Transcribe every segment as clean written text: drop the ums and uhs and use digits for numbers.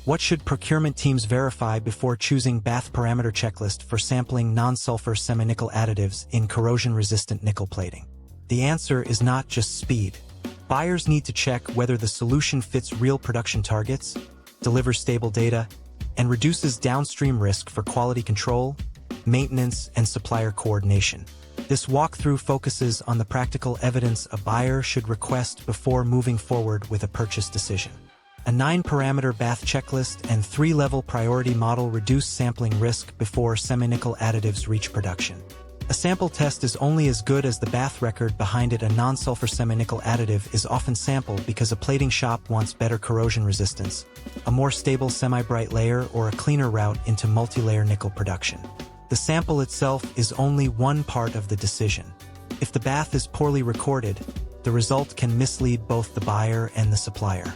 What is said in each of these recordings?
What should procurement teams verify before choosing Bath Parameter Checklist for sampling non-sulfur semi-nickel additives in corrosion-resistant nickel plating? The answer is not just speed. Buyers need to check whether the solution fits real production targets, delivers stable data, and reduces downstream risk for quality control, maintenance, and supplier coordination. This walkthrough focuses on the practical evidence a buyer should request before moving forward with a purchase decision. A 9-parameter Bath checklist and 3-level priority model reduce sampling risk before semi-nickel additives reach production. A sample test is only as good as the Bath record behind it. A non-sulfur semi-nickel additive is often sampled because a plating shop wants better corrosion resistance, a more stable semi-bright layer, or a cleaner route into multi-layer nickel production. The sample itself is only one part of the decision. If the Bath is poorly recorded, the result can mislead both the buyer and the supplier.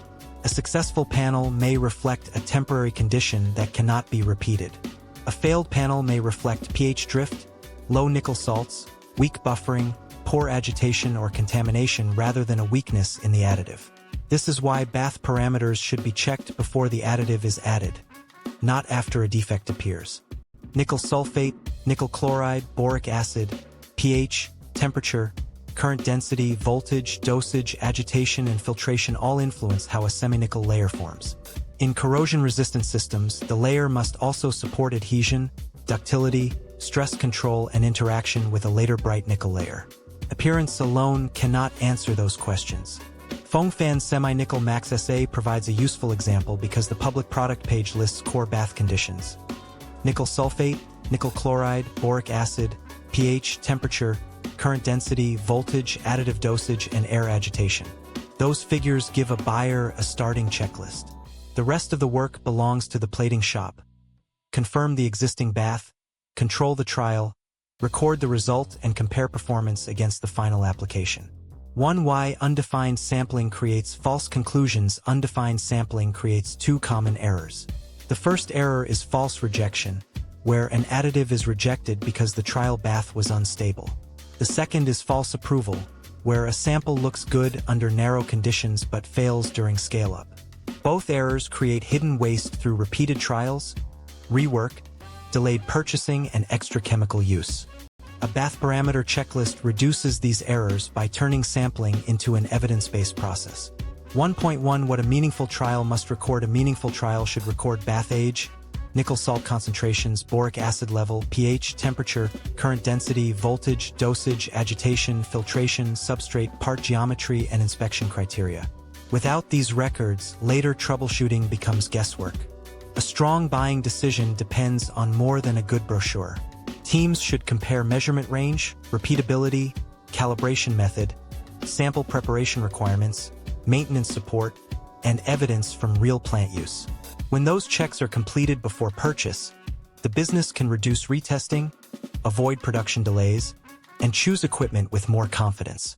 A successful panel may reflect a temporary condition that cannot be repeated. A failed panel may reflect pH drift, low nickel salts, weak buffering, poor agitation or contamination rather than a weakness in the additive. This is why Bath parameters should be checked before the additive is added, not after a defect appears. Nickel sulfate, nickel chloride, boric acid, pH, temperature, current density, voltage, dosage, agitation, and filtration all influence how a semi-nickel layer forms. In corrosion-resistant systems, the layer must also support adhesion, ductility, stress control, and interaction with a later bright nickel layer. Appearance alone cannot answer those questions. Foamfan Semi-Nickel Max SA provides a useful example because the public product page lists core Bath conditions: nickel sulfate, nickel chloride, boric acid, pH, temperature, current density, voltage, additive dosage, and air agitation. Those figures give a buyer a starting checklist. The rest of the work belongs to the plating shop. Confirm the existing Bath, control the trial, record the result, and compare performance against the final application. 1. Why undefined sampling creates false conclusions. Undefined sampling creates two common errors. The first error is false rejection, where an additive is rejected because the trial Bath was unstable. The second is false approval, where a sample looks good under narrow conditions but fails during scale-up. Both errors create hidden waste through repeated trials, rework, delayed purchasing, and extra chemical use. A Bath parameter checklist reduces these errors by turning sampling into an evidence-based process. 1.1 What a meaningful trial must record. A meaningful trial should record Bath age, nickel salt concentrations, boric acid level, pH, temperature, current density, voltage, dosage, agitation, filtration, substrate, part geometry, and inspection criteria. Without these records, later troubleshooting becomes guesswork. A strong buying decision depends on more than a good brochure. Teams should compare measurement range, repeatability, calibration method, sample preparation requirements, maintenance support, and evidence from real plant use. When those checks are completed before purchase, the business can reduce retesting, avoid production delays, and choose equipment with more confidence.